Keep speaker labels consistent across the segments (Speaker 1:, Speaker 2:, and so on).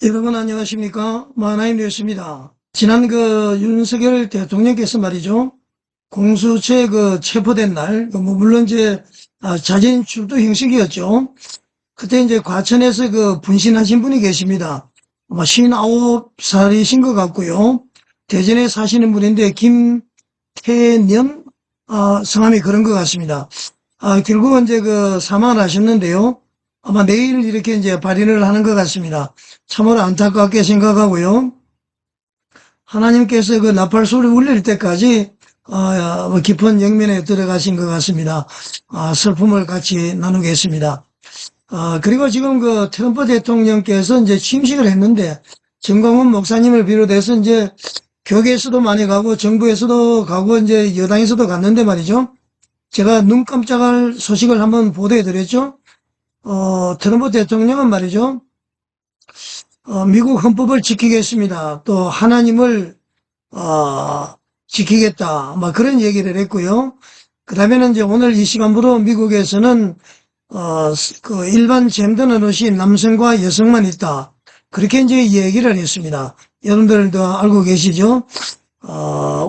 Speaker 1: 여러분 안녕하십니까? 마하나임 뉴스입니다. 지난 윤석열 대통령께서 말이죠. 공수처에 체포된 날, 물론 이제 자진 출두 형식이었죠. 그때 이제 과천에서 분신하신 분이 계십니다. 아마 59살이신 것 같고요. 대전에 사시는 분인데 김태년 성함이 그런 것 같습니다. 결국은 이제 사망을 하셨는데요. 아마 내일 이렇게 이제 발인을 하는 것 같습니다. 참으로 안타깝게 생각하고요. 하나님께서 나팔 소리 울릴 때까지 깊은 영면에 들어가신 것 같습니다. 슬픔을 같이 나누겠습니다. 그리고 지금 트럼프 대통령께서 이제 취임식을 했는데 정광훈 목사님을 비롯해서 이제 교계에서도 많이 가고 정부에서도 가고 이제 여당에서도 갔는데 말이죠. 제가 눈 깜짝할 소식을 한번 보도해 드렸죠. 트럼프 대통령은 말이죠. 미국 헌법을 지키겠습니다. 또 하나님을 지키겠다. 막 그런 얘기를 했고요. 그 다음에는 이제 오늘 이 시간부로 미국에서는 일반 젠더는 없이 남성과 여성만 있다. 그렇게 이제 얘기를 했습니다. 여러분들도 알고 계시죠?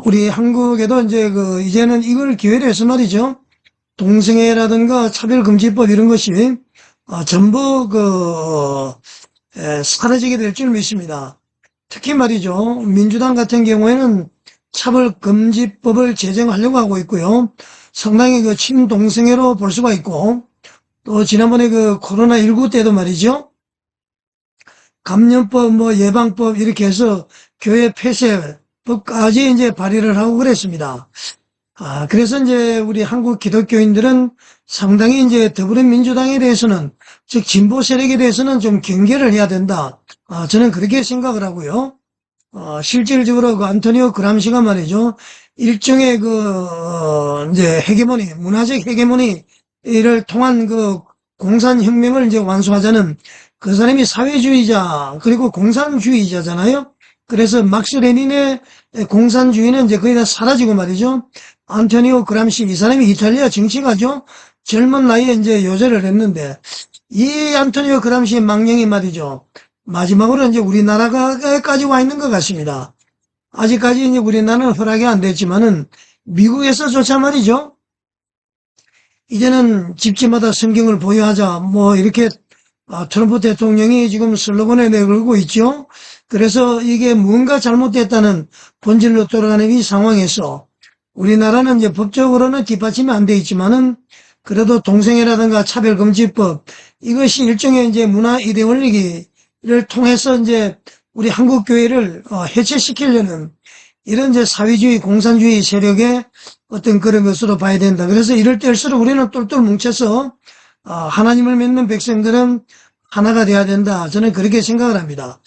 Speaker 1: 우리 한국에도 이제 이제는 이걸 기회로 해서 말이죠. 동성애라든가 차별금지법 이런 것이 전부 사라지게 될 줄 믿습니다. 특히 말이죠. 민주당 같은 경우에는 차별금지법을 제정하려고 하고 있고요. 상당히 친동성애로 볼 수가 있고, 또 지난번에 코로나19 때도 말이죠. 감염법, 예방법 이렇게 해서 교회 폐쇄법까지 이제 발의를 하고 그랬습니다. 그래서 이제 우리 한국 기독교인들은 상당히 이제 더불어민주당에 대해서는, 즉 진보 세력에 대해서는 좀 경계를 해야 된다. 저는 그렇게 생각을 하고요. 실질적으로 안토니오 그람시가 말이죠. 일종의 이제 헤게모니, 문화적 헤게모니를 통한 공산혁명을 이제 완수하자는 그 사람이 사회주의자, 그리고 공산주의자잖아요. 그래서 막스 레닌의 공산주의는 이제 거의 다 사라지고 말이죠. 안토니오 그람시, 이 사람이 이탈리아 정치가죠. 젊은 나이에 이제 요절을 했는데, 이 안토니오 그람시의 망령이 말이죠. 마지막으로 이제 우리나라까지 와 있는 것 같습니다. 아직까지 이제 우리나라는 허락이 안 됐지만은, 미국에서조차 말이죠. 이제는 집집마다 성경을 보유하자, 이렇게, 트럼프 대통령이 지금 슬로건에 내걸고 있죠. 그래서 이게 뭔가 잘못됐다는 본질로 돌아가는 이 상황에서, 우리나라는 이제 법적으로는 뒷받침이 안 돼 있지만은 그래도 동성애라든가 차별금지법 이것이 일종의 이제 문화 이데올로기를 통해서 이제 우리 한국 교회를 해체시키려는 이런 이제 사회주의 공산주의 세력의 어떤 그런 것으로 봐야 된다. 그래서 이럴 때일수록 우리는 똘똘 뭉쳐서 하나님을 믿는 백성들은 하나가 돼야 된다. 저는 그렇게 생각을 합니다.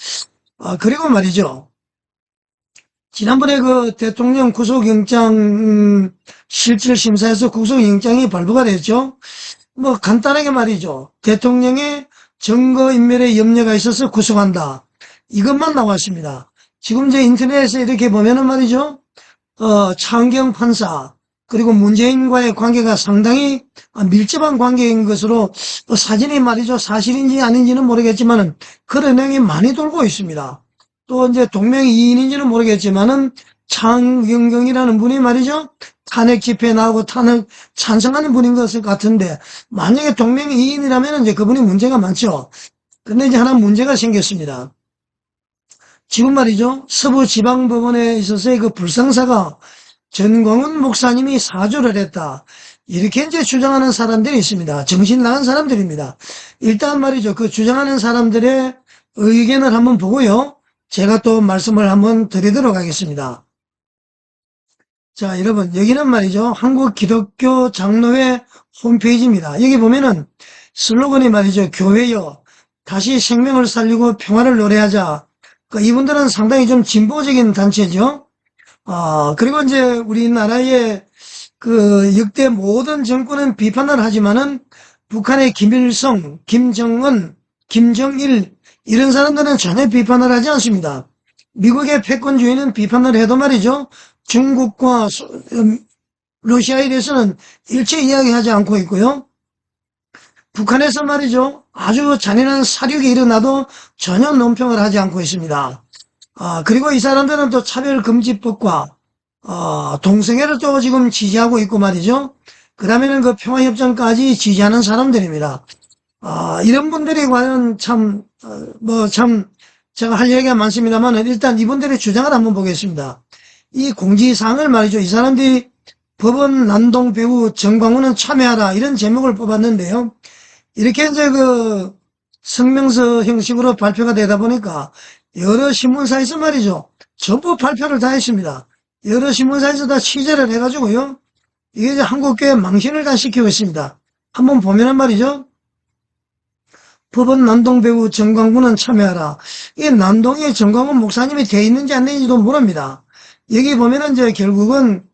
Speaker 1: 그리고 말이죠. 지난번에 대통령 구속영장 실질심사에서 구속영장이 발부가 됐죠. 간단하게 말이죠. 대통령의 증거인멸에 염려가 있어서 구속한다. 이것만 나왔습니다. 지금 이제 인터넷에 이렇게 보면은 말이죠. 차은경 판사, 그리고 문재인과의 관계가 상당히 밀접한 관계인 것으로 사진이 말이죠. 사실인지 아닌지는 모르겠지만은 그런 내용이 많이 돌고 있습니다. 또 이제 동명이인인지는 모르겠지만은 창경경이라는 분이 말이죠. 탄핵 집회에 나오고 탄핵 찬성하는 분인 것 같은데 만약에 동명이인이라면 이제 그분이 문제가 많죠. 근데 이제 하나 문제가 생겼습니다. 지금 말이죠. 서부지방법원에 있어서의 불상사가 전광훈 목사님이 사주를 했다. 이렇게 이제 주장하는 사람들이 있습니다. 정신 나간 사람들입니다. 일단 말이죠. 주장하는 사람들의 의견을 한번 보고요. 제가 또 말씀을 한번 드리도록 하겠습니다. 자, 여러분, 여기는 말이죠. 한국 기독교 장로회 홈페이지입니다. 여기 보면은 슬로건이 말이죠. 교회여, 다시 생명을 살리고 평화를 노래하자. 이분들은 상당히 좀 진보적인 단체죠. 그리고 이제 우리나라의 역대 모든 정권은 비판을 하지만은 북한의 김일성, 김정은, 김정일, 이런 사람들은 전혀 비판을 하지 않습니다. 미국의 패권주의는 비판을 해도 말이죠. 중국과 러시아에 대해서는 일체 이야기하지 않고 있고요. 북한에서 말이죠. 아주 잔인한 사륙이 일어나도 전혀 논평을 하지 않고 있습니다. 그리고 이 사람들은 또 차별금지법과, 동성애를 또 지금 지지하고 있고 말이죠. 그다음에는 그 평화협정까지 지지하는 사람들입니다. 이런 분들이 과연 참, 제가 할 얘기가 많습니다만, 일단 이분들의 주장을 한번 보겠습니다. 이 공지사항을 말이죠. 이 사람들이 법원 난동 배우 정광훈은 참여하라, 이런 제목을 뽑았는데요. 이렇게 이제 그 성명서 형식으로 발표가 되다 보니까 여러 신문사에서 말이죠. 전부 발표를 다 했습니다. 여러 신문사에서 다 취재를 해가지고요. 이게 이제 한국교회 망신을 다 시키고 있습니다. 한번 보면은 말이죠. 법원 난동 배우 정광훈은 참여하라. 이게 난동에 정광훈 목사님이 돼 있는지 안 되는지도 모릅니다. 여기 보면은 이제 결국은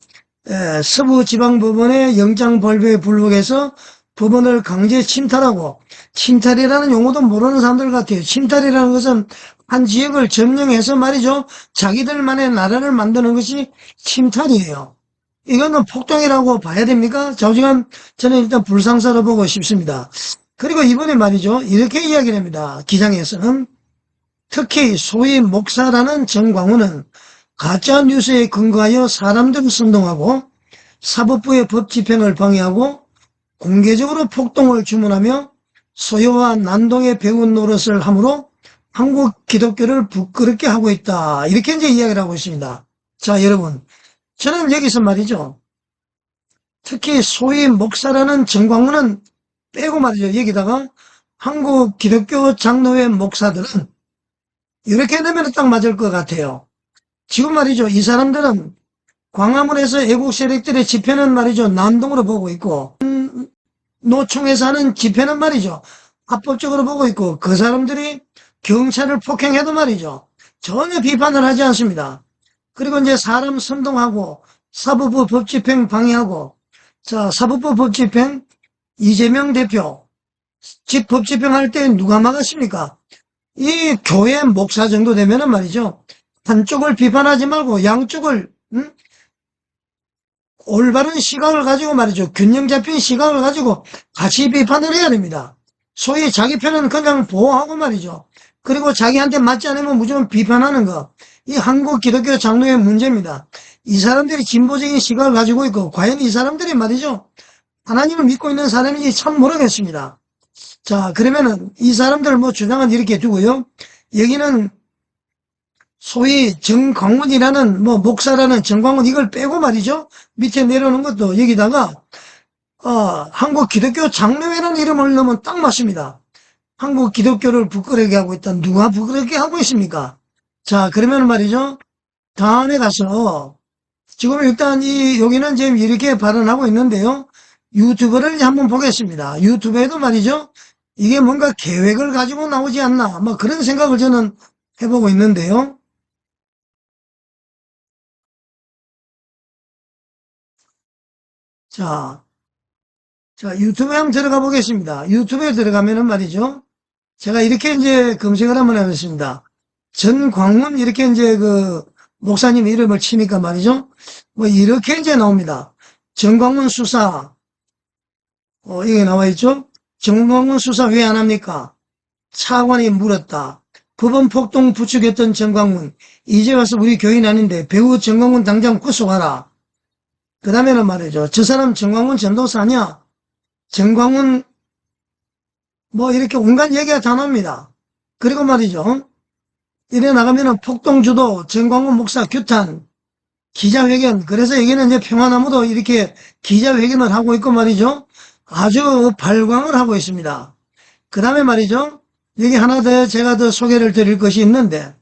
Speaker 1: 서부지방법원의 영장발부에 불복해서 법원을 강제 침탈하고, 침탈이라는 용어도 모르는 사람들 같아요. 침탈이라는 것은 한 지역을 점령해서 말이죠. 자기들만의 나라를 만드는 것이 침탈이에요. 이거는 폭동이라고 봐야 됩니까? 좌우지간 저는 일단 불상사로 보고 싶습니다. 그리고 이번에 말이죠. 이렇게 이야기를 합니다. 기장에서는 특히 소위 목사라는 정광훈은 가짜뉴스에 근거하여 사람들을 선동하고 사법부의 법 집행을 방해하고 공개적으로 폭동을 주문하며 소요와 난동의 배운 노릇을 하므로 한국 기독교를 부끄럽게 하고 있다. 이렇게 이제 이야기를 하고 있습니다. 자, 여러분. 저는 여기서 말이죠. 특히 소위 목사라는 정광훈은 빼고 말이죠. 여기다가 한국 기독교 장로회 목사들은 이렇게 되면 딱 맞을 것 같아요. 지금 말이죠. 이 사람들은 광화문에서 애국 세력들의 집회는 말이죠. 난동으로 보고 있고, 노총에서 하는 집회는 말이죠. 합법적으로 보고 있고, 그 사람들이 경찰을 폭행해도 말이죠. 전혀 비판을 하지 않습니다. 그리고 이제 사람 선동하고, 사법부 법집행 방해하고, 자, 사법부 법집행, 이재명 대표, 집 법집행할 때 누가 막았습니까? 이 교회 목사 정도 되면은 말이죠. 한쪽을 비판하지 말고 양쪽을, 올바른 시각을 가지고 말이죠. 균형 잡힌 시각을 가지고 같이 비판을 해야 됩니다. 소위 자기 편은 그냥 보호하고 말이죠. 그리고 자기한테 맞지 않으면 무조건 비판하는 거. 이 한국 기독교 장로의 문제입니다. 이 사람들이 진보적인 시각을 가지고 있고, 과연 이 사람들이 말이죠. 하나님을 믿고 있는 사람인지 참 모르겠습니다. 자, 그러면은 이 사람들 뭐 주장은 이렇게 두고요. 여기는 소위 정광훈이라는 뭐 목사라는 정광훈 이걸 빼고 말이죠. 밑에 내려오는 것도 여기다가 한국 기독교 장로회라는 이름을 넣으면 딱 맞습니다. 한국 기독교를 부끄럽게 하고 있다. 누가 부끄럽게 하고 있습니까? 자, 그러면 말이죠. 다음에 가서 지금 일단 여기는 지금 이렇게 발언하고 있는데요. 유튜브를 한번 보겠습니다. 유튜브에도 말이죠. 이게 뭔가 계획을 가지고 나오지 않나. 뭐 그런 생각을 저는 해보고 있는데요. 자, 유튜브에 한번 들어가 보겠습니다. 유튜브에 들어가면은 말이죠. 제가 이렇게 이제 검색을 한번 해봤습니다. 전광훈 이렇게 이제 그 목사님 이름을 치니까 말이죠. 뭐 이렇게 이제 나옵니다. 전광훈 수사, 이게 나와 있죠. 전광훈 수사 왜 안 합니까? 차관이 물었다. 법원 폭동 부추겼던 전광훈, 이제 와서 우리 교인 아닌데 배우 전광훈 당장 구속하라. 그 다음에는 말이죠. 저 사람 전광훈 전도사냐? 전광훈 뭐 이렇게 온갖 얘기가 다 나옵니다. 그리고 말이죠. 이래 나가면은 폭동주도 전광훈 목사 규탄 기자회견. 그래서 여기는 이제 평화나무도 이렇게 기자회견을 하고 있고 말이죠. 아주 발광을 하고 있습니다. 그 다음에 말이죠. 여기 하나 더 제가 더 소개를 드릴 것이 있는데,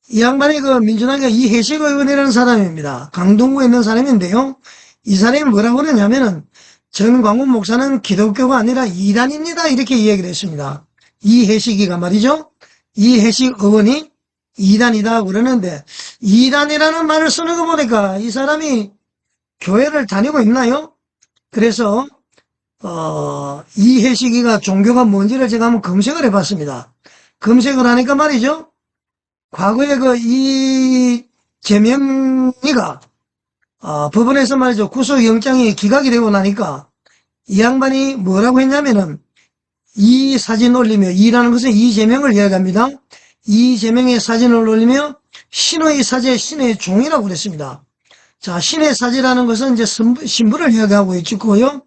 Speaker 1: 이 양반이 그 민주당의 이해식 의원이라는 사람입니다. 강동구에 있는 사람인데요. 이 사람이 뭐라고 그러냐면은 전광훈 목사는 기독교가 아니라 이단입니다. 이렇게 이야기를 했습니다. 이해식이가 말이죠. 이해식 의원이 이단이다 그러는데, 이단이라는 말을 쓰는 거 보니까 이 사람이 교회를 다니고 있나요? 그래서 이해식이가 종교가 뭔지를 제가 한번 검색을 해봤습니다. 검색을 하니까 말이죠. 과거에 그 이재명이가 법원에서 말이죠. 구속영장이 기각이 되고 나니까 이 양반이 뭐라고 했냐면은 이 사진 올리며, 이라는 것은 이재명을 이야기합니다. 이재명의 사진을 올리며 신의 사제, 신의 종이라고 그랬습니다. 자, 신의 사제라는 것은 이제 신부를 이야기하고 있고요.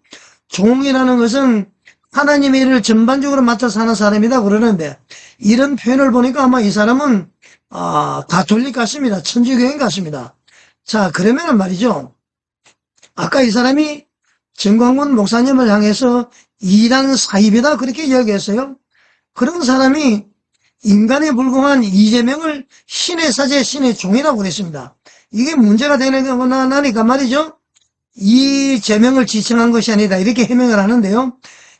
Speaker 1: 종이라는 것은 하나님의 일을 전반적으로 맡아서 하는 사람이다 그러는데, 이런 표현을 보니까 아마 이 사람은 가톨릭 같습니다. 천주교인 같습니다. 자, 그러면은 말이죠. 아까 이 사람이 정광훈 목사님을 향해서 이단 사입이다 그렇게 이야기했어요. 그런 사람이 인간에 불과한 이재명을 신의 사제, 신의 종이라고 그랬습니다. 이게 문제가 되는 거나 나니까 말이죠. 이재명을 지칭한 것이 아니다 이렇게 해명을 하는데요.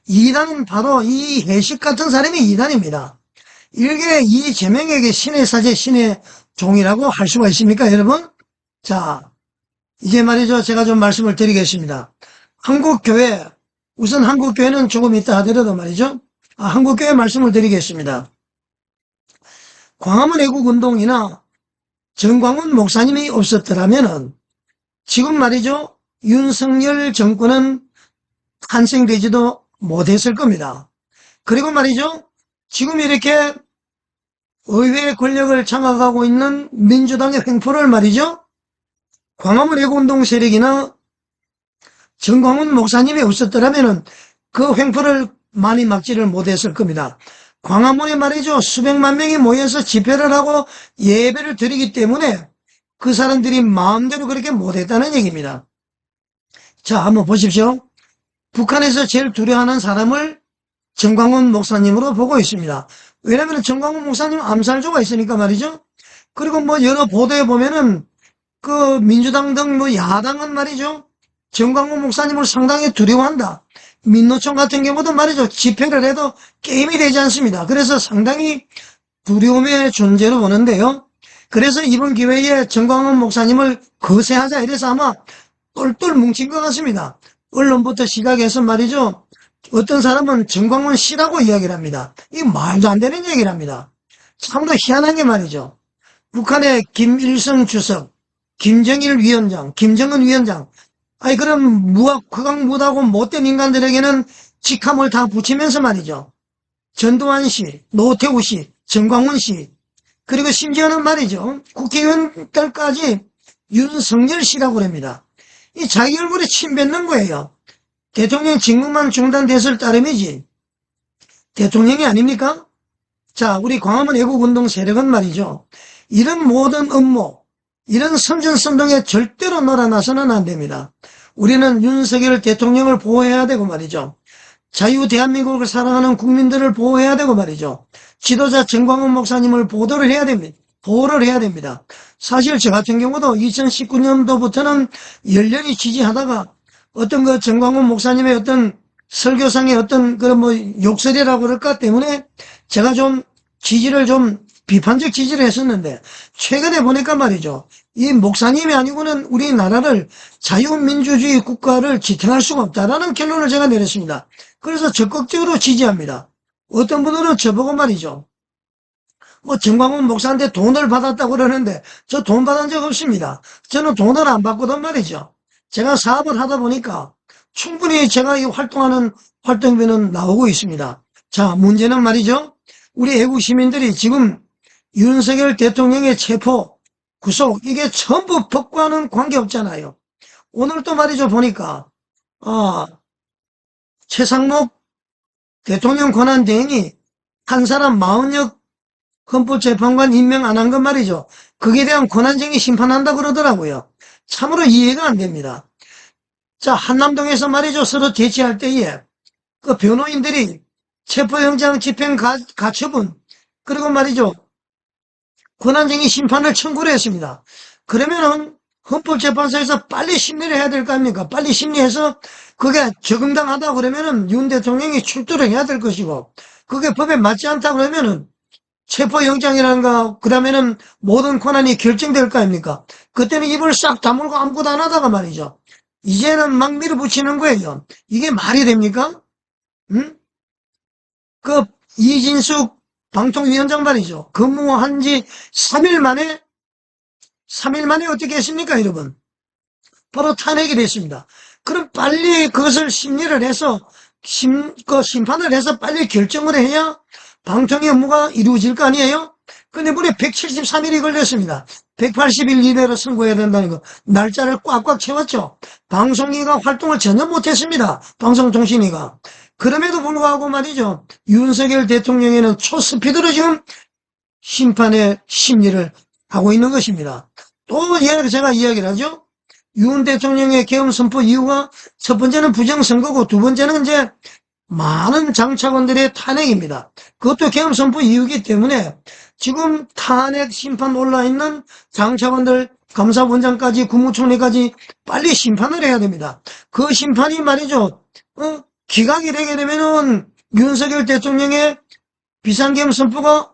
Speaker 1: 이단은 바로 이 해식 같은 사람이 이단입니다. 이게 이재명에게 신의 사제, 신의 종이라고 할 수가 있습니까, 여러분? 자, 이제 말이죠. 제가 좀 말씀을 드리겠습니다. 한국교회, 우선 한국교회는 조금 이따 하더라도 말이죠. 한국교회 말씀을 드리겠습니다. 광화문 애국운동이나 정광훈 목사님이 없었더라면은 지금 말이죠. 윤석열 정권은 탄생되지도 못했을 겁니다. 그리고 말이죠. 지금 이렇게 의회 권력을 장악하고 있는 민주당의 횡포를 말이죠. 광화문 애국운동 세력이나 정광훈 목사님이 없었더라면 그 횡포를 많이 막지를 못했을 겁니다. 광화문에 말이죠. 수백만 명이 모여서 집회를 하고 예배를 드리기 때문에 그 사람들이 마음대로 그렇게 못했다는 얘기입니다. 자, 한번 보십시오. 북한에서 제일 두려워하는 사람을 정광훈 목사님으로 보고 있습니다. 왜냐하면 정광훈 목사님 암살조가 있으니까 말이죠. 그리고 뭐 여러 보도에 보면은 그 민주당 등 뭐 야당은 말이죠. 정광훈 목사님을 상당히 두려워한다. 민노총 같은 경우도 말이죠. 집회를 해도 게임이 되지 않습니다. 그래서 상당히 두려움의 존재로 보는데요. 그래서 이번 기회에 정광훈 목사님을 거세하자 이래서 아마 똘똘 뭉친 것 같습니다. 언론부터 시작해서 말이죠. 어떤 사람은 정광훈 씨라고 이야기를 합니다. 이게 말도 안 되는 얘기를 합니다. 참으로 희한한 게 말이죠. 북한의 김일성 주석, 김정일 위원장, 김정은 위원장, 아니 그럼 극악무도하고 못된 인간들에게는 직함을 다 붙이면서 말이죠. 전두환 씨, 노태우 씨, 정광훈 씨, 그리고 심지어는 말이죠. 국회의원들까지 윤석열 씨라고 합니다. 이 자기 얼굴에 침 뱉는 거예요. 대통령 직무만 중단됐을 따름이지 대통령이 아닙니까? 자, 우리 광화문 애국운동 세력은 말이죠. 이런 모든 음모, 이런 선전선동에 절대로 놀아나서는 안 됩니다. 우리는 윤석열 대통령을 보호해야 되고 말이죠. 자유 대한민국을 사랑하는 국민들을 보호해야 되고 말이죠. 지도자 정광훈 목사님을 보호를 해야 됩니다. 사실 저 같은 경우도 2019년도부터는 열렬히 지지하다가 어떤 그 정광훈 목사님의 어떤 설교상의 어떤 그런 뭐 욕설이라고 그럴까 때문에 제가 좀 지지를 좀 비판적 지지를 했었는데 최근에 보니까 말이죠. 이 목사님이 아니고는 우리나라를 자유민주주의 국가를 지탱할 수가 없다라는 결론을 제가 내렸습니다. 그래서 적극적으로 지지합니다. 어떤 분들은 저보고 말이죠. 뭐 정광훈 목사한테 돈을 받았다고 그러는데 저 돈 받은 적 없습니다. 저는 돈을 안 받거든 말이죠. 제가 사업을 하다 보니까 충분히 제가 이 활동하는 활동비는 나오고 있습니다. 자, 문제는 말이죠. 우리 애국 시민들이 지금 윤석열 대통령의 체포, 구속 이게 전부 법과는 관계없잖아요. 오늘 또 말이죠. 보니까 최상목 대통령 권한대행이 한 사람 40여 헌법재판관 임명 안 한 건 말이죠. 거기에 대한 권한쟁의 심판한다 그러더라고요. 참으로 이해가 안 됩니다. 자, 한남동에서 말이죠. 서로 대치할 때에 그 변호인들이 체포영장 집행 가처분 그리고 말이죠. 권한쟁의 심판을 청구를 했습니다. 그러면은 헌법재판소에서 빨리 심리를 해야 될 거 아닙니까? 빨리 심리해서 그게 적응당하다 그러면은 윤 대통령이 출두를 해야 될 것이고 그게 법에 맞지 않다 그러면은 체포영장이라는가 그 다음에는 모든 권한이 결정될 거 아닙니까? 그때는 입을 싹 다물고 아무것도 안 하다가 말이죠. 이제는 막 밀어붙이는 거예요. 이게 말이 됩니까? 응? 그 이진숙 방통위원장 말이죠. 근무한 지 3일 만에 어떻게 했습니까, 여러분? 바로 탄핵이 됐습니다. 그럼 빨리 그것을 심리를 해서 심판을 해서 빨리 결정을 해야 방통위 업무가 이루어질 거 아니에요? 근데 무려 173일이 걸렸습니다. 180일 이내로 선고해야 된다는 거. 날짜를 꽉꽉 채웠죠. 방송위가 활동을 전혀 못했습니다. 방송통신위가. 그럼에도 불구하고 말이죠. 윤석열 대통령에는 초스피드로 지금 심판의 심리를 하고 있는 것입니다. 또 제가 이야기를 하죠. 윤 대통령의 계엄 선포 이유가 첫 번째는 부정선거고 두 번째는 이제 많은 장차관들의 탄핵입니다. 그것도 계엄 선포 이유이기 때문에 지금 탄핵 심판 올라있는 장차관들 감사원장까지 국무총리까지 빨리 심판을 해야 됩니다. 그 심판이 말이죠. 기각이 되게 되면은 윤석열 대통령의 비상계엄 선포가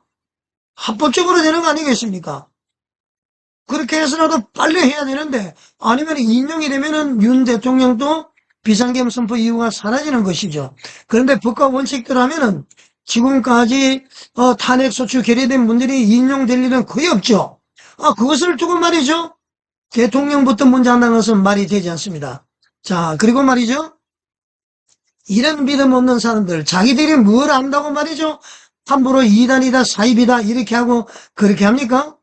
Speaker 1: 합법적으로 되는 거 아니겠습니까? 그렇게 해서라도 빨리 해야 되는데 아니면 인용이 되면은 윤 대통령도 비상계엄 선포 이유가 사라지는 것이죠. 그런데 법과 원칙대로 하면은 지금까지 탄핵소추 결의된 분들이 인용될 일은 거의 없죠. 그것을 두고 말이죠. 대통령부터 문제 한다는 것은 말이 되지 않습니다. 자, 그리고 말이죠. 이런 믿음 없는 사람들, 자기들이 뭘 안다고 말이죠. 함부로 이단이다, 사입이다, 이렇게 하고, 그렇게 합니까?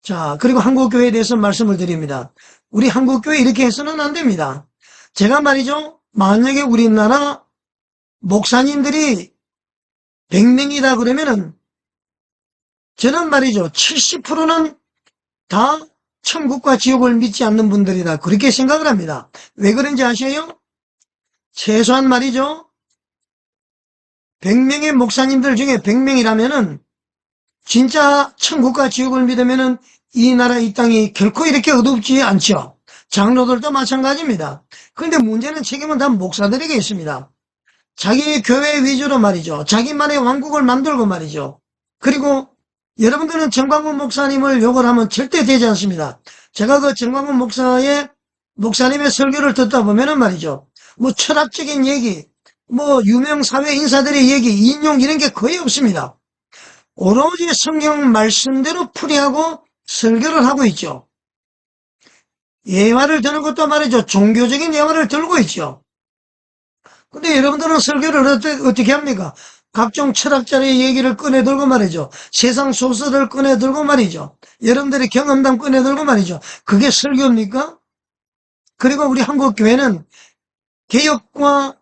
Speaker 1: 자, 그리고 한국교회에 대해서 말씀을 드립니다. 우리 한국교회 이렇게 해서는 안 됩니다. 제가 말이죠. 만약에 우리나라 목사님들이 100명이다 그러면은, 저는 말이죠. 70%는 다 천국과 지옥을 믿지 않는 분들이다. 그렇게 생각을 합니다. 왜 그런지 아세요? 최소한 말이죠. 100명의 목사님들 중에 100명이라면은 진짜 천국과 지옥을 믿으면은 이 나라 이 땅이 결코 이렇게 어둡지 않죠. 장로들도 마찬가지입니다. 그런데 문제는 책임은 다 목사들에게 있습니다. 자기 교회 위주로 말이죠. 자기만의 왕국을 만들고 말이죠. 그리고 여러분들은 정광훈 목사님을 욕을 하면 절대 되지 않습니다. 제가 그 정광훈 목사님의 설교를 듣다 보면은 말이죠. 뭐 철학적인 얘기, 뭐 유명 사회 인사들의 얘기, 인용 이런 게 거의 없습니다. 오로지 성경 말씀대로 풀이하고 설교를 하고 있죠. 예화를 드는 것도 말이죠. 종교적인 예화를 들고 있죠. 근데 여러분들은 설교를 어떻게 합니까? 각종 철학자의 얘기를 꺼내들고 말이죠. 세상 소설을 꺼내들고 말이죠. 여러분들의 경험담 꺼내들고 말이죠. 그게 설교입니까? 그리고 우리 한국교회는 개혁과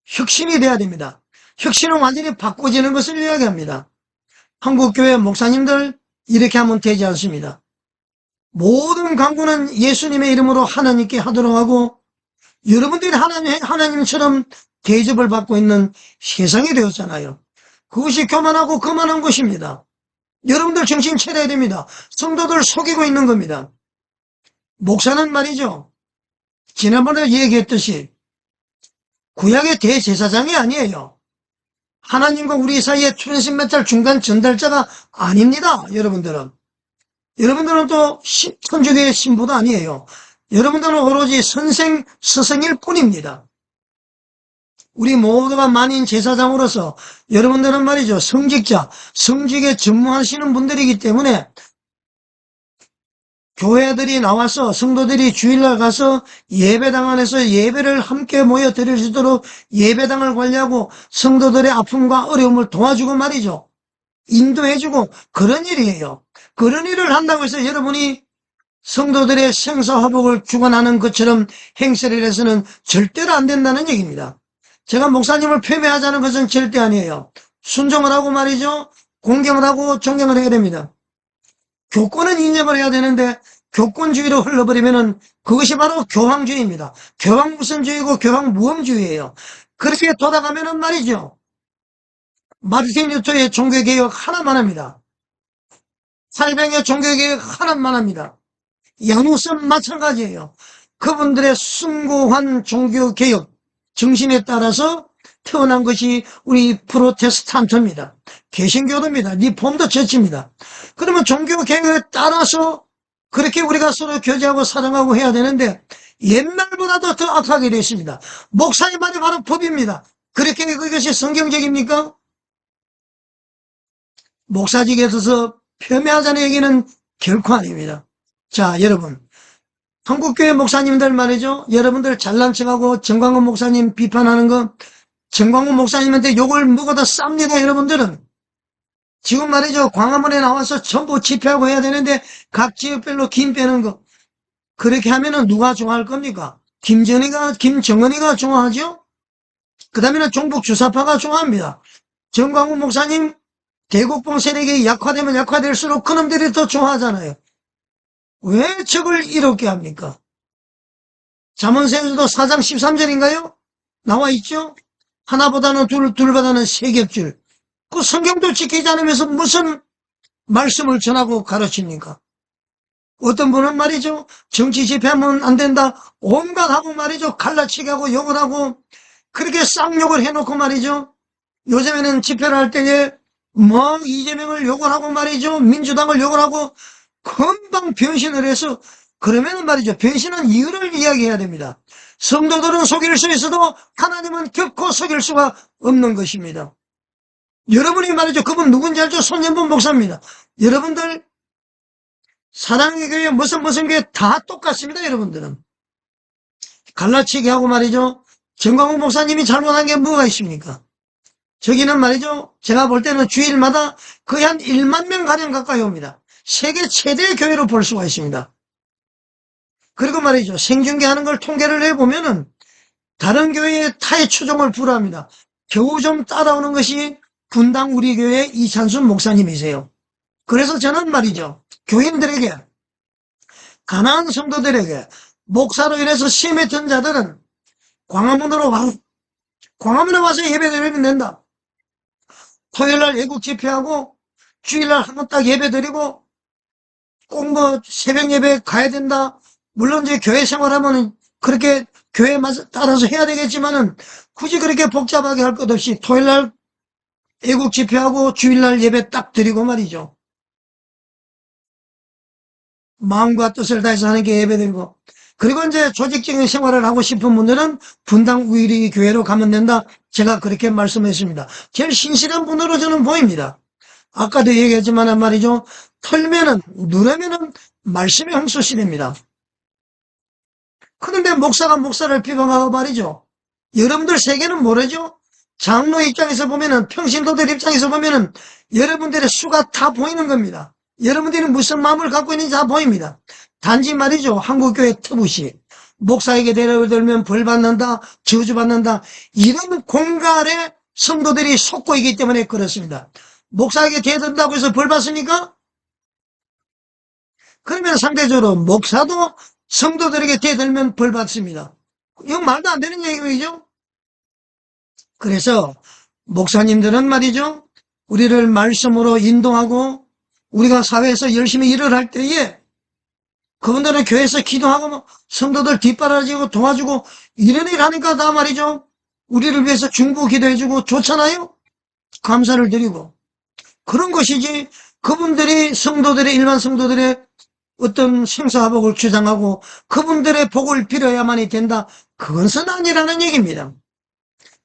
Speaker 1: 혁신이 돼야 됩니다. 혁신은 완전히 바꿔지는 것을 이야기합니다. 한국교회 목사님들 이렇게 하면 되지 않습니다. 모든 강구는 예수님의 이름으로 하나님께 하도록 하고 여러분들이 하나님처럼 대접을 받고 있는 세상이 되었잖아요. 그것이 교만하고 거만한 것입니다. 여러분들 정신 차려야 됩니다. 성도들 속이고 있는 겁니다. 목사는 말이죠. 지난번에 얘기했듯이 구약의 대제사장이 아니에요. 하나님과 우리 사이에 트랜스미터 중간 전달자가 아닙니다. 여러분들은 또 천주교의 신부도 아니에요. 여러분들은 오로지 선생, 스승일 뿐입니다. 우리 모두가 만인 제사장으로서 여러분들은 말이죠. 성직자, 성직에 전무하시는 분들이기 때문에 교회들이 나와서 성도들이 주일날 가서 예배당 안에서 예배를 함께 모여 드릴 수 있도록 예배당을 관리하고 성도들의 아픔과 어려움을 도와주고 말이죠. 인도해주고 그런 일이에요. 그런 일을 한다고 해서 여러분이 성도들의 생사화복을 주관하는 것처럼 행세를 해서는 절대로 안 된다는 얘기입니다. 제가 목사님을 폄훼하자는 것은 절대 아니에요. 순종을 하고 말이죠. 공경을 하고 존경을 해야 됩니다. 교권은 인정을 해야 되는데 교권주의로 흘러버리면은 그것이 바로 교황주의입니다. 교황무선주의고 교황무험주의예요. 그렇게 돌아가면은 말이죠. 마르틴 루터의 종교개혁 하나만 합니다. 살병의 종교개혁 하나만 합니다. 야누스는 마찬가지예요. 그분들의 숭고한 종교개혁 정신에 따라서 태어난 것이 우리 프로테스탄트입니다. 개신교도입니다. 리폼도 처치입니다. 그러면 종교개혁에 따라서 그렇게 우리가 서로 교제하고 사랑하고 해야 되는데 옛날보다도 더 악하게 됐습니다. 목사의 말이 바로 법입니다. 그렇게 그것이 성경적입니까? 목사직에 있어서 폄훼하자는 얘기는 결코 아닙니다. 자, 여러분, 한국교회 목사님들 말이죠. 여러분들 잘난 척하고 정광훈 목사님 비판하는 거, 정광훈 목사님한테 욕을 먹어도 쌉니다, 여러분들은. 지금 말이죠. 광화문에 나와서 전부 집회하고 해야 되는데 각 지역별로 김 빼는 거. 그렇게 하면은 누가 좋아할 겁니까? 김정은이가 좋아하죠? 그 다음에는 종북 주사파가 좋아합니다. 정광훈 목사님 대국봉 세력이 약화되면 약화될수록 그놈들이 더 좋아하잖아요. 왜 적을 이렇게 합니까? 잠언서에서도 4장 13절인가요? 나와 있죠? 하나보다는 둘보다는 세 겹줄. 그 성경도 지키지 않으면서 무슨 말씀을 전하고 가르칩니까? 어떤 분은 말이죠. 정치 집회하면 안 된다. 온갖 하고 말이죠. 갈라치기 하고 욕을 하고 그렇게 쌍욕을 해놓고 말이죠. 요즘에는 집회를 할 때에 뭐 이재명을 욕을 하고 말이죠. 민주당을 욕을 하고 금방 변신을 해서 그러면 말이죠. 변신은 이유를 이야기해야 됩니다. 성도들은 속일 수 있어도 하나님은 결코 속일 수가 없는 것입니다. 여러분이 말이죠. 그분 누군지 알죠? 손연분 목사입니다. 여러분들 사랑의 교회 무슨 교회 다 똑같습니다. 여러분들은 갈라치기 하고 말이죠. 정광훈 목사님이 잘못한 게 뭐가 있습니까? 저기는 말이죠. 제가 볼 때는 주일마다 거의 한 1만 명 가량 가까이 옵니다. 세계 최대 교회로 볼 수가 있습니다. 그리고 말이죠. 생중계하는 걸 통계를 해보면은 다른 교회의 타의 추종을 불허합니다. 겨우 좀 따라오는 것이 분당 우리 교회 이찬순 목사님이세요. 그래서 저는 말이죠. 교인들에게, 가난한 성도들에게 목사로 인해서 시험에 든 자들은 광화문에 와서 예배드리면 된다. 토요일날 애국 집회하고 주일날 한번 딱 예배드리고 꼭 뭐 새벽 예배 가야 된다. 물론 이제 교회 생활하면 그렇게 교회에 따라서 해야 되겠지만은 굳이 그렇게 복잡하게 할 것 없이 토요일날 애국 집회하고 주일날 예배 딱 드리고 말이죠. 마음과 뜻을 다해서 하는 게 예배드리고 그리고 이제 조직적인 생활을 하고 싶은 분들은 분당 우리 교회로 가면 된다. 제가 그렇게 말씀했습니다. 제일 신실한 분으로 저는 보입니다. 아까도 얘기했지만 말이죠. 누르면은 말씀의 홍수시됩니다. 그런데 목사가 목사를 비방하고 말이죠. 여러분들 세계는 모르죠? 장로 입장에서 보면은, 평신도들 입장에서 보면은 여러분들의 수가 다 보이는 겁니다. 여러분들이 무슨 마음을 갖고 있는지 다 보입니다. 단지 말이죠. 한국교회 터부시. 목사에게 데려들면 벌 받는다, 저주받는다. 이런 공갈에 성도들이 속고 있기 때문에 그렇습니다. 목사에게 대든다고 해서 벌 받습니까? 그러면 상대적으로 목사도 성도들에게 대들면 벌 받습니다. 이건 말도 안 되는 얘기죠. 그래서 목사님들은 말이죠. 우리를 말씀으로 인도하고 우리가 사회에서 열심히 일을 할 때에 그분들은 교회에서 기도하고 성도들 뒷바라지고 도와주고 이런 일 하니까 다 말이죠. 우리를 위해서 중보 기도해주고 좋잖아요. 감사를 드리고 그런 것이지 그분들이 일반 성도들의 어떤 생사화복을 주장하고 그분들의 복을 빌어야만이 된다. 그것은 아니라는 얘기입니다.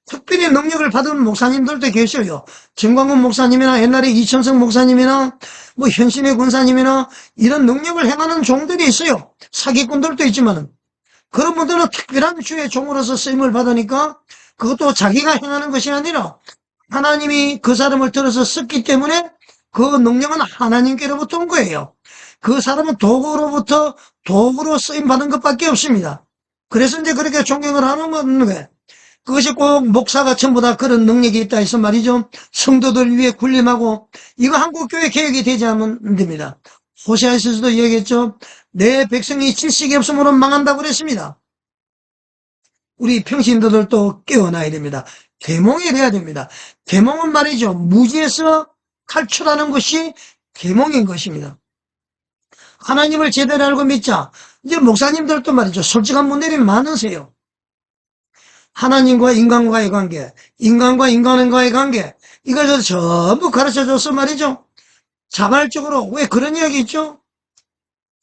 Speaker 1: 특별히 능력을 받은 목사님들도 계셔요. 정광훈 목사님이나 옛날에 이천성 목사님이나 뭐 현신의 군사님이나 이런 능력을 행하는 종들이 있어요. 사기꾼들도 있지만은 그런 분들은 특별한 주의 종으로서 쓰임을 받으니까 그것도 자기가 행하는 것이 아니라 하나님이 그 사람을 들어서 썼기 때문에 그 능력은 하나님께로부터 온 거예요. 그 사람은 도구로 쓰임 받은 것밖에 없습니다. 그래서 이제 그렇게 존경을 하는 거예요. 그것이 꼭 목사가 전부 다 그런 능력이 있다 해서 말이죠. 성도들 위해 군림하고 이거 한국교회 개혁이 되지 않으면 됩니다. 호세아에서도 얘기했죠. 내 백성이 질식이 없으므로 망한다고 그랬습니다. 우리 평신도들도 깨어나야 됩니다. 계몽이 돼야 됩니다. 계몽은 말이죠. 무지에서 탈출하는 것이 계몽인 것입니다. 하나님을 제대로 알고 믿자. 이제 목사님들도 말이죠. 솔직한 분들이 많으세요. 하나님과 인간과의 관계, 인간과 인간과의 관계, 이걸 전부 가르쳐줘서 말이죠. 자발적으로, 왜 그런 이야기 있죠?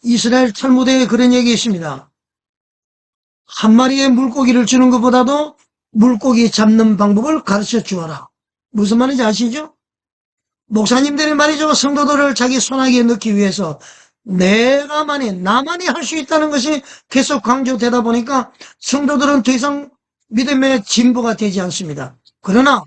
Speaker 1: 이스라엘 탈무드에 그런 얘기 있습니다. 한 마리의 물고기를 주는 것보다도 물고기 잡는 방법을 가르쳐 주어라. 무슨 말인지 아시죠? 목사님들이 말이죠. 성도들을 자기 손아귀에 넣기 위해서 나만이 할 수 있다는 것이 계속 강조되다 보니까 성도들은 더 이상 믿음의 진보가 되지 않습니다. 그러나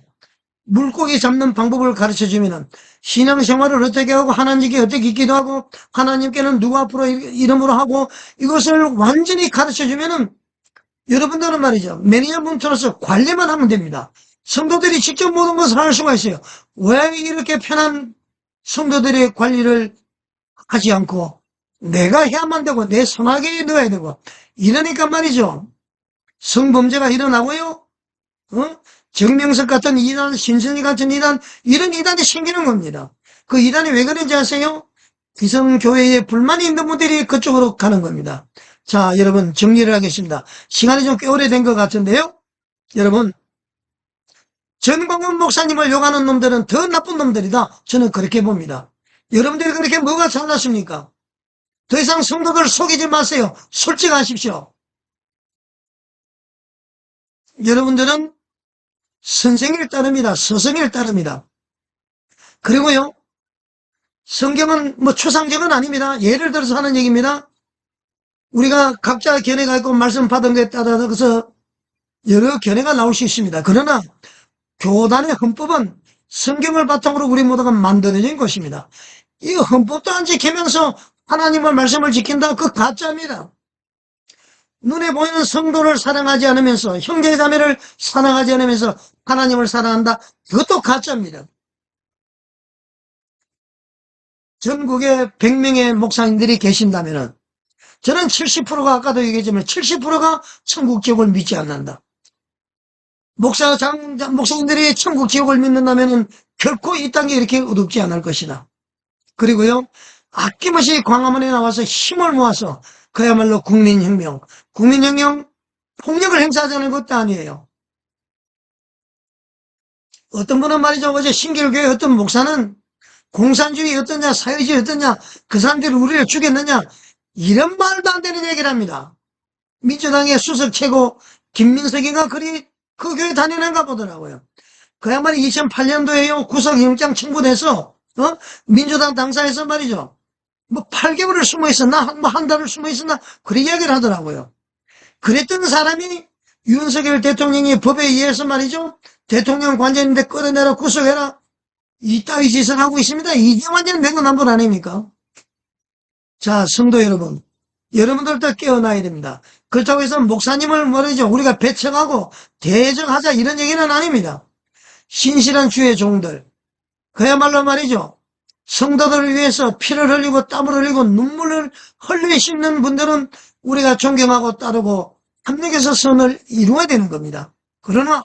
Speaker 1: 물고기 잡는 방법을 가르쳐 주면은 신앙생활을 어떻게 하고 하나님께 어떻게 기도하고 하나님께는 누구 앞으로 이름으로 하고 이것을 완전히 가르쳐 주면은 여러분들은 말이죠. 매니저분들로서 관리만 하면 됩니다. 성도들이 직접 모든 것을 할 수가 있어요. 왜 이렇게 편한 성도들의 관리를 하지 않고 내가 해야만 되고 내 손아귀에 넣어야 되고 이러니까 말이죠. 성범죄가 일어나고요. 정명석 같은 이단, 신선이 같은 이단, 이런 이단이 생기는 겁니다. 그 이단이 왜 그런지 아세요? 기성교회에 불만이 있는 분들이 그쪽으로 가는 겁니다. 자, 여러분 정리를 하겠습니다. 시간이 좀 꽤 오래된 것 같은데요. 여러분, 전광훈 목사님을 욕하는 놈들은 더 나쁜 놈들이다. 저는 그렇게 봅니다. 여러분들이 그렇게 뭐가 잘났습니까? 더 이상 성도들 속이지 마세요. 솔직하십시오. 여러분들은 선생을 따릅니다. 스승을 따릅니다. 그리고요, 성경은 뭐 추상적은 아닙니다. 예를 들어서 하는 얘기입니다. 우리가 각자 견해가 있고 말씀 받은 것에 따라서 여러 견해가 나올 수 있습니다. 그러나 교단의 헌법은 성경을 바탕으로 우리 모두가 만들어진 것입니다. 이 헌법도 안 지키면서 하나님의 말씀을 지킨다? 그 가짜입니다. 눈에 보이는 성도를 사랑하지 않으면서 형제자매를 사랑하지 않으면서 하나님을 사랑한다? 그것도 가짜입니다. 전국에 100명의 목사님들이 계신다면 저는 70%가 아까도 얘기했지만 70%가 천국 지옥을 믿지 않는다. 목사님들이 천국 지옥을 믿는다면 결코 이 땅에 이렇게 어둡지 않을 것이다. 그리고요, 아낌없이 광화문에 나와서 힘을 모아서 그야말로 국민혁명, 폭력을 행사하자는 것도 아니에요. 어떤 분은 말이죠, 어제 신길교회 어떤 목사는 공산주의 어떠냐, 사회주의 어떠냐, 그 사람들이 우리를 죽였느냐, 이런 말도 안 되는 얘기를 합니다. 민주당의 수석 최고 김민석이가 그 교회 다니는가 보더라고요. 그야말로 2008년도에요, 구속영장 청구돼서, 민주당 당사에서 말이죠. 뭐 8개월을 숨어 있었나, 뭐 한 달을 숨어 있었나, 그런 이야기를 하더라고요. 그랬던 사람이 윤석열 대통령이 법에 의해서 말이죠. 대통령 관저인데 끌어내라, 구속해라. 이따위 짓을 하고 있습니다. 이게 완전 내로남불 아닙니까? 자, 성도 여러분. 여러분들도 깨어나야 됩니다. 그렇다고 해서 목사님을 말이죠. 우리가 배척하고 대적하자 이런 얘기는 아닙니다. 신실한 주의 종들. 그야말로 말이죠. 성도들을 위해서 피를 흘리고 땀을 흘리고 눈물을 흘리시는 분들은 우리가 존경하고 따르고 협력해서 선을 이루어야 되는 겁니다. 그러나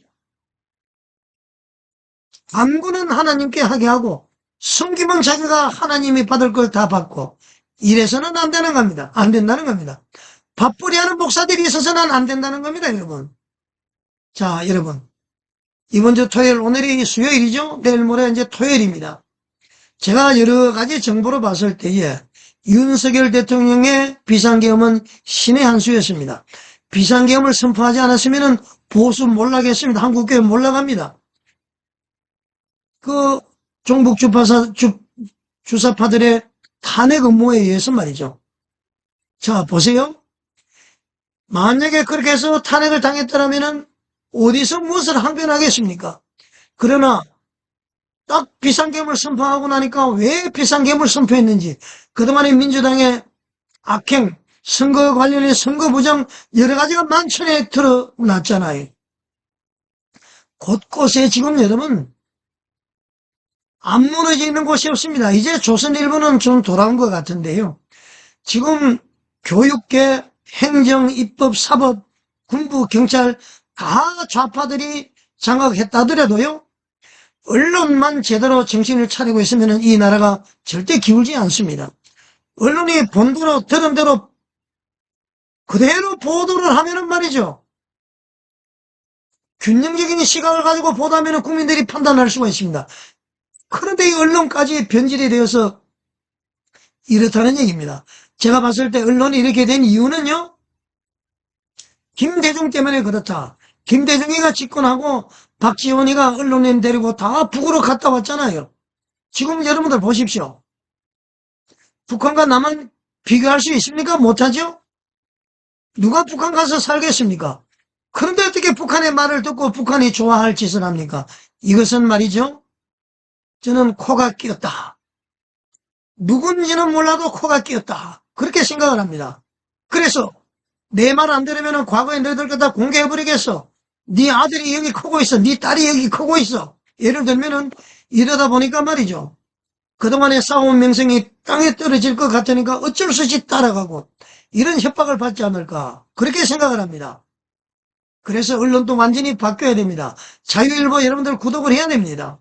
Speaker 1: 간구는 하나님께 하게 하고 숨기면 자기가 하나님이 받을 걸 다 받고 이래서는 안 되는 겁니다. 안 된다는 겁니다. 밥벌이 하는 목사들이 있어서는 안 된다는 겁니다, 여러분. 자, 여러분. 이번 주 토요일, 오늘이 수요일이죠? 내일 모레 이제 토요일입니다. 제가 여러 가지 정보로 봤을 때에 윤석열 대통령의 비상계엄은 신의 한 수였습니다. 비상계엄을 선포하지 않았으면 보수 몰락했습니다. 한국교회 몰락합니다. 그 종북 주사파들의 탄핵 업무에 의해서 말이죠. 자, 보세요. 만약에 그렇게 해서 탄핵을 당했더라면 어디서 무엇을 항변하겠습니까? 그러나 딱 비상계엄을 선포하고 나니까 왜 비상계엄을 선포했는지 그동안의 민주당의 악행, 선거 관련해 선거 부정 여러 가지가 만천에 드러났잖아요. 곳곳에 지금 여러분 안 무너져 있는 곳이 없습니다. 이제 조선일보는 좀 돌아온 것 같은데요. 지금 교육계, 행정, 입법, 사법, 군부, 경찰 다 좌파들이 장악했다더라도요. 언론만 제대로 정신을 차리고 있으면 이 나라가 절대 기울지 않습니다. 언론이 본대로 들은 대로 그대로 보도를 하면은 말이죠. 균형적인 시각을 가지고 보도하면 국민들이 판단할 수가 있습니다. 그런데 이 언론까지 변질이 되어서 이렇다는 얘기입니다. 제가 봤을 때 언론이 이렇게 된 이유는요. 김대중 때문에 그렇다. 김대중이가 집권하고 박지원이가 언론인 데리고 다 북으로 갔다 왔잖아요. 지금 여러분들 보십시오. 북한과 남한 비교할 수 있습니까? 못하죠? 누가 북한 가서 살겠습니까? 그런데 어떻게 북한의 말을 듣고 북한이 좋아할 짓을 합니까? 이것은 말이죠. 저는 코가 끼었다. 누군지는 몰라도 코가 끼었다. 그렇게 생각을 합니다. 그래서 내 말 안 들으면 과거에 너희들 거다 공개해버리겠어. 네 아들이 여기 크고 있어. 네 딸이 여기 크고 있어. 예를 들면은 이러다 보니까 말이죠. 그동안의 싸움 명성이 땅에 떨어질 것 같으니까 어쩔 수 없이 따라가고 이런 협박을 받지 않을까. 그렇게 생각을 합니다. 그래서 언론도 완전히 바뀌어야 됩니다. 자유일보 여러분들 구독을 해야 됩니다.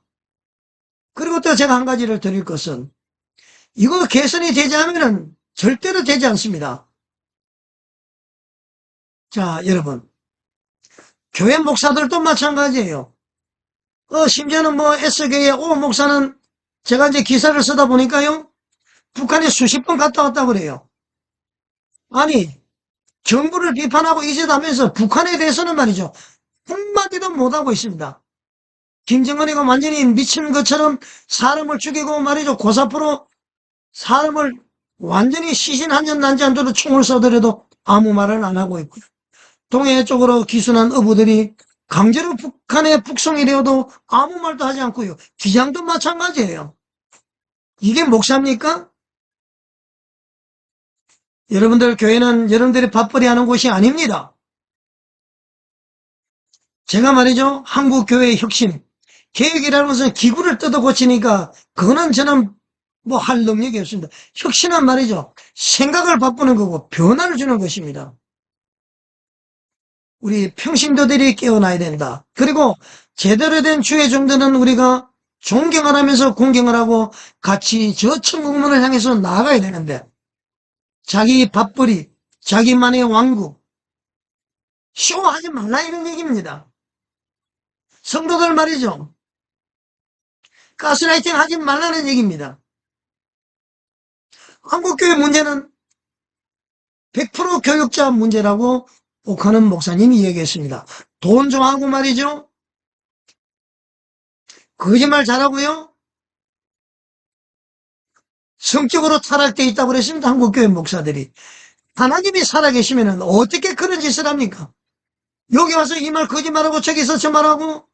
Speaker 1: 그리고 또 제가 한 가지를 드릴 것은 이거 개선이 되지 않으면 절대로 되지 않습니다. 자, 여러분. 교회 목사들도 마찬가지예요. 심지어는 뭐 S교의 오 목사는 제가 이제 기사를 쓰다 보니까요. 북한에 수십 번 갔다 왔다 그래요. 아니, 정부를 비판하고 이짓하면서 북한에 대해서는 말이죠. 한마디도 못하고 있습니다. 김정은이가 완전히 미친 것처럼 사람을 죽이고 말이죠. 고사프로 사람을 완전히 시신 한 점 난지 않도록 총을 쏘더라도 아무 말을 안 하고 있고요. 동해 쪽으로 기순한 어부들이 강제로 북한에 북송이 되어도 아무 말도 하지 않고요. 기장도 마찬가지예요. 이게 목사입니까? 여러분들 교회는 여러분들이 밥벌이 하는 곳이 아닙니다. 제가 말이죠. 한국교회의 혁신, 개혁이라는 것은 기구를 뜯어 고치니까 그거는 저는 뭐 할 능력이 없습니다. 혁신은 말이죠. 생각을 바꾸는 거고 변화를 주는 것입니다. 우리 평신도들이 깨어나야 된다. 그리고 제대로 된 주의 종들은 우리가 존경을 하면서 공경을 하고 같이 저 천국문을 향해서 나아가야 되는데 자기 밥벌이, 자기만의 왕국, 쇼하지 말라 이런 얘기입니다. 성도들 말이죠. 가스라이팅 하지 말라는 얘기입니다. 한국교회 문제는 100% 교육자 문제라고 옥하는 목사님이 얘기했습니다. 돈 좋아하고 말이죠. 거짓말 잘하고요. 성격으로 타락되어 있다고 그랬습니다. 한국교회 목사들이. 하나님이 살아계시면 어떻게 그런 짓을 합니까? 여기 와서 이 말 거짓말하고 저기서 저 말하고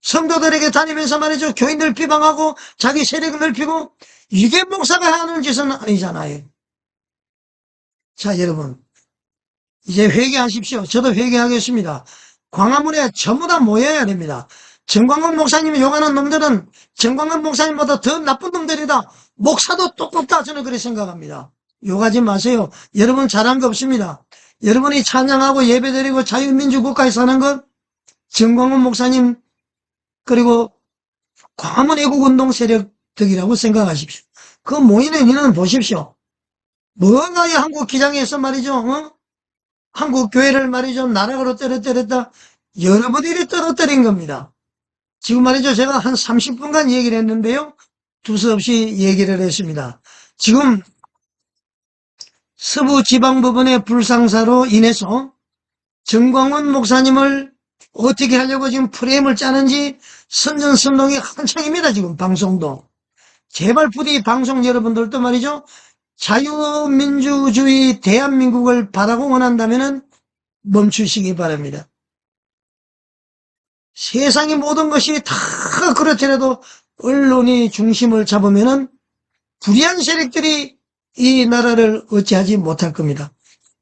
Speaker 1: 성도들에게 다니면서 말이죠. 교인들 비방하고 자기 세력을 넓히고 이게 목사가 하는 짓은 아니잖아요. 자, 여러분. 이제 회개하십시오. 저도 회개하겠습니다. 광화문에 전부 다 모여야 됩니다. 정광훈 목사님이 욕하는 놈들은 정광훈 목사님보다 더 나쁜 놈들이다. 목사도 똑똑다. 저는 그렇게 생각합니다. 욕하지 마세요. 여러분 잘한 거 없습니다. 여러분이 찬양하고 예배드리고 자유민주국가에 사는 것 정광훈 목사님 그리고 광화문 애국운동 세력 덕이라고 생각하십시오. 그 모이는 인원 보십시오. 뭐가 이 한국 기장에서 말이죠. 한국 교회를 말이죠. 나락으로 떨어뜨렸다. 여러분들이 떨어뜨린 겁니다. 지금 말이죠. 제가 한 30분간 얘기를 했는데요. 두서없이 얘기를 했습니다. 지금 서부지방법원의 불상사로 인해서 정광훈 목사님을 어떻게 하려고 지금 프레임을 짜는지 선전선동이 한창입니다. 지금 방송도. 제발 부디 방송 여러분들도 말이죠. 자유민주주의 대한민국을 바라고 원한다면 멈추시기 바랍니다. 세상의 모든 것이 다 그렇더라도 언론이 중심을 잡으면 불의한 세력들이 이 나라를 어찌하지 못할 겁니다.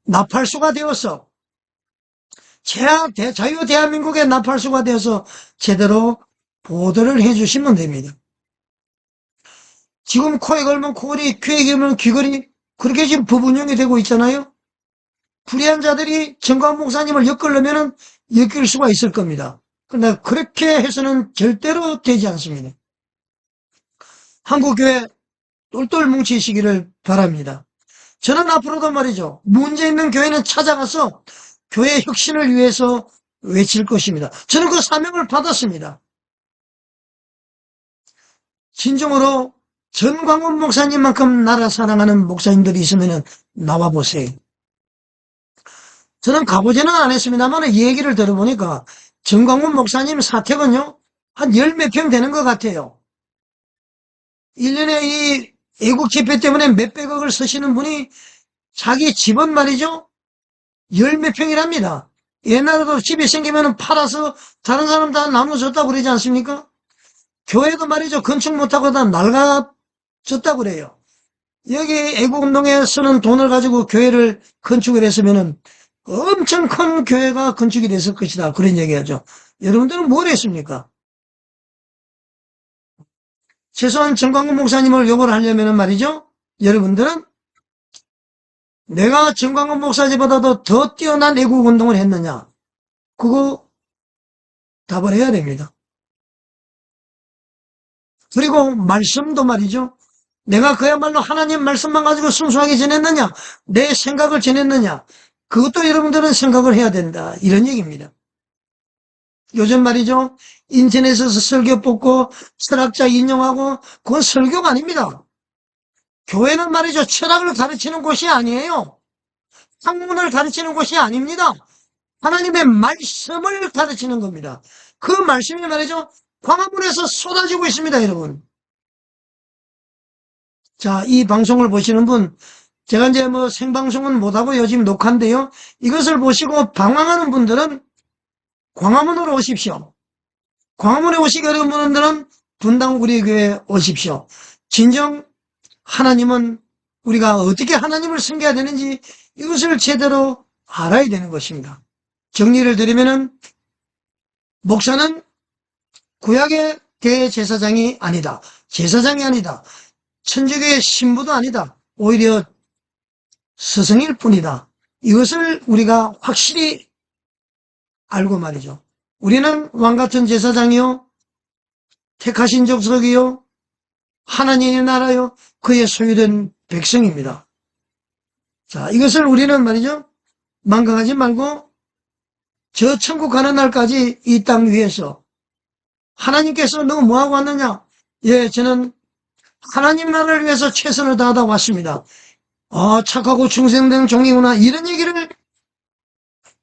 Speaker 1: 나팔수가 되어서 자유대한민국의 나팔수가 되어서 제대로 보도를 해주시면 됩니다. 지금 코에 걸면 코걸이, 귀에 걸면 귀걸이 그렇게 지금 법 운영이 되고 있잖아요. 불의한 자들이 정광훈 목사님을 엮으려면 엮일 수가 있을 겁니다. 그러나 그렇게 해서는 절대로 되지 않습니다. 한국교회 똘똘 뭉치시기를 바랍니다. 저는 앞으로도 말이죠. 문제 있는 교회는 찾아가서 교회 혁신을 위해서 외칠 것입니다. 저는 그 사명을 받았습니다. 진정으로 전광훈 목사님만큼 나라 사랑하는 목사님들이 있으면 나와보세요. 저는 가보지는 않았습니다만 이 얘기를 들어보니까 전광훈 목사님 사택은요 한 10몇 평 되는 것 같아요. 1년에 이 애국 집회 때문에 몇백억을 쓰시는 분이 자기 집은 말이죠. 열 몇 평이랍니다. 옛날에도 집이 생기면 팔아서 다른 사람 다 나눠줬다고 그러지 않습니까? 교회도 말이죠. 건축 못하고 다 낡아졌다고 그래요. 여기 애국운동에 쓰는 돈을 가지고 교회를 건축을 했으면은 엄청 큰 교회가 건축이 됐을 것이다. 그런 얘기하죠. 여러분들은 뭘 했습니까? 최소한 정광훈 목사님을 욕을 하려면 말이죠. 여러분들은 내가 정광훈 목사님보다도 더 뛰어난 애국운동을 했느냐? 그거 답을 해야 됩니다. 그리고 말씀도 말이죠. 내가 그야말로 하나님 말씀만 가지고 순수하게 지냈느냐? 내 생각을 지냈느냐? 그것도 여러분들은 생각을 해야 된다. 이런 얘기입니다. 요즘 말이죠. 인터넷에서 설교 뽑고 철학자 인용하고 그건 설교가 아닙니다. 교회는 말이죠. 철학을 가르치는 곳이 아니에요. 학문을 가르치는 곳이 아닙니다. 하나님의 말씀을 가르치는 겁니다. 그 말씀이 말이죠. 광화문에서 쏟아지고 있습니다, 여러분. 자, 이 방송을 보시는 분, 제가 이제 뭐 생방송은 못하고 요즘 녹화인데요. 이것을 보시고 방황하는 분들은 광화문으로 오십시오. 광화문에 오시기 어려운 분들은 분당 우리 교회에 오십시오. 진정 하나님은 우리가 어떻게 하나님을 섬겨야 되는지 이것을 제대로 알아야 되는 것입니다. 정리를 드리면은 목사는 구약의 대제사장이 아니다. 제사장이 아니다. 천주교의 신부도 아니다. 오히려 스승일 뿐이다. 이것을 우리가 확실히 알고 말이죠. 우리는 왕같은 제사장이요, 택하신 족속이요, 하나님의 나라요, 그의 소유된 백성입니다. 자, 이것을 우리는 말이죠. 망각하지 말고 저 천국 가는 날까지 이 땅 위에서 하나님께서 너 뭐하고 왔느냐? 예, 저는 하나님 나라를 위해서 최선을 다하다 왔습니다. 아, 착하고 충성된 종이구나. 이런 얘기를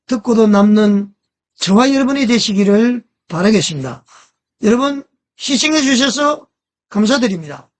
Speaker 1: 듣고도 남는 저와 여러분이 되시기를 바라겠습니다. 여러분, 시청해 주셔서 감사드립니다.